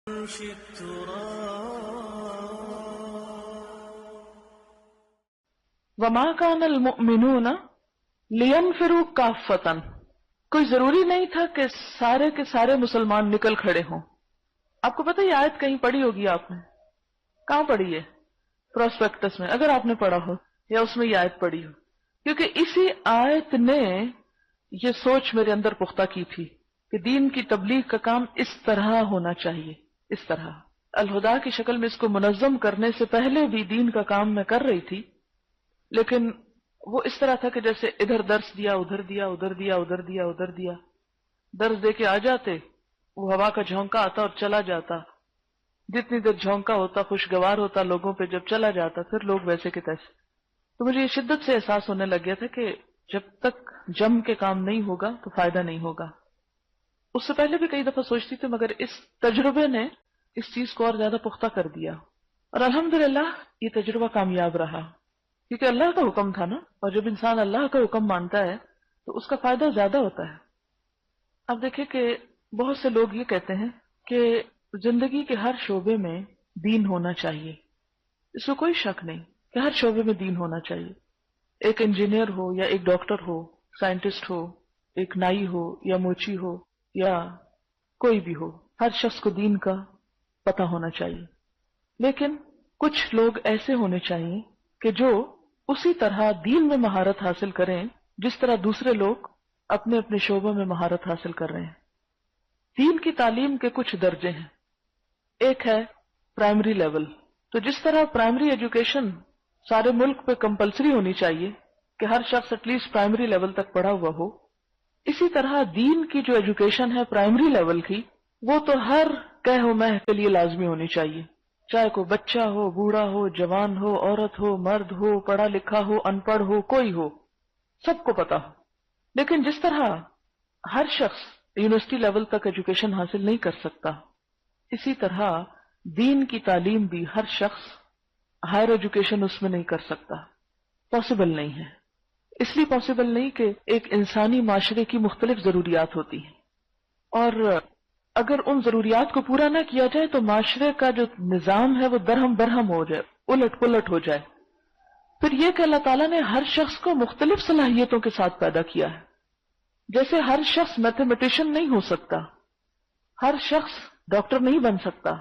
وما كان المؤمنون لينفروا كافة، کوئی ضروری نہیں تھا کہ سارے کے سارے مسلمان نکل کھڑے ہوں. آپ کو پتہ یہ آیت کہیں پڑھی ہوگی آپ نے؟ کہاں پڑھی ہے؟ پروسپیکٹس میں، اگر آپ نے پڑھا ہو یا اس میں یہ آیت پڑھی ہو، کیونکہ اسی آیت نے یہ سوچ میرے اندر پختہ کی تھی کہ دین کی تبلیغ کا کام اس طرح ہونا چاہیے. اس طرح الہدا کی شکل میں اس کو منظم کرنے سے پہلے بھی دین کا کام میں کر رہی تھی، لیکن وہ اس طرح تھا کہ جیسے ادھر درس دیا، ادھر دیا، ادھر دیا، ادھر دیا، ادھر دیا. درس دے کے آ جاتے، وہ ہوا کا جھونکا آتا اور چلا جاتا. جتنی دیر جھونکا ہوتا خوشگوار ہوتا لوگوں پہ، جب چلا جاتا پھر لوگ ویسے کے تیسے. تو مجھے یہ شدت سے احساس ہونے لگ گیا تھا کہ جب تک جم کے کام نہیں ہوگا تو فائدہ نہیں ہوگا. اس سے پہلے بھی کئی دفعہ سوچتی تھی، مگر اس تجربے نے اس چیز کو اور زیادہ پختہ کر دیا، اور الحمدللہ یہ تجربہ کامیاب رہا، کیونکہ اللہ کا حکم تھا نا، اور جب انسان اللہ کا حکم مانتا ہے تو اس کا فائدہ زیادہ ہوتا ہے. اب دیکھیں کہ بہت سے لوگ یہ کہتے ہیں کہ زندگی کے ہر شعبے میں دین ہونا چاہیے. اس میں کوئی شک نہیں کہ ہر شعبے میں دین ہونا چاہیے. ایک انجینئر ہو یا ایک ڈاکٹر ہو، سائنٹسٹ ہو، ایک نائی ہو یا موچی ہو یا کوئی بھی ہو، ہر شخص کو دین کا پتہ ہونا چاہیے. لیکن کچھ لوگ ایسے ہونے چاہیے کہ جو اسی طرح دین میں مہارت حاصل کریں جس طرح دوسرے لوگ اپنے اپنے شعبوں میں مہارت حاصل کر رہے ہیں. دین کی تعلیم کے کچھ درجے ہیں. ایک ہے پرائمری لیول. تو جس طرح پرائمری ایجوکیشن سارے ملک پہ کمپلسری ہونی چاہیے کہ ہر شخص ایٹ لیسٹ پرائمری لیول تک پڑھا ہوا ہو، اسی طرح دین کی جو ایجوکیشن ہے پرائمری لیول کی، وہ تو ہر کہہ و مہ کے لیے لازمی ہونی چاہیے، چاہے کوئی بچہ ہو، بوڑھا ہو، جوان ہو، عورت ہو، مرد ہو، پڑھا لکھا ہو، ان پڑھ ہو، کوئی ہو، سب کو پتا ہو. لیکن جس طرح ہر شخص یونیورسٹی لیول تک ایجوکیشن حاصل نہیں کر سکتا، اسی طرح دین کی تعلیم بھی ہر شخص ہائر ایجوکیشن اس میں نہیں کر سکتا. پاسبل نہیں ہے. اس لیے پاسبل نہیں کہ ایک انسانی معاشرے کی مختلف ضروریات ہوتی ہیں، اور اگر ان ضروریات کو پورا نہ کیا جائے تو معاشرے کا جو نظام ہے وہ درہم برہم ہو جائے، الٹ پلٹ ہو جائے. پھر یہ کہ اللہ تعالیٰ نے ہر شخص کو مختلف صلاحیتوں کے ساتھ پیدا کیا ہے. جیسے ہر شخص میتھمیٹیشین نہیں ہو سکتا، ہر شخص ڈاکٹر نہیں بن سکتا،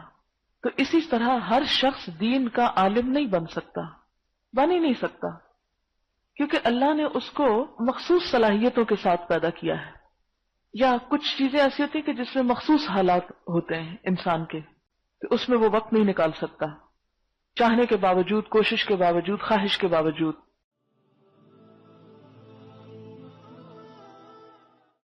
تو اسی طرح ہر شخص دین کا عالم نہیں بن سکتا، بن ہی نہیں سکتا، کیونکہ اللہ نے اس کو مخصوص صلاحیتوں کے ساتھ پیدا کیا ہے. یا کچھ چیزیں ایسی ہوتی ہیں کہ جس میں مخصوص حالات ہوتے ہیں انسان کے، کہ اس میں وہ وقت نہیں نکال سکتا، چاہنے کے باوجود، کوشش کے باوجود، خواہش کے باوجود.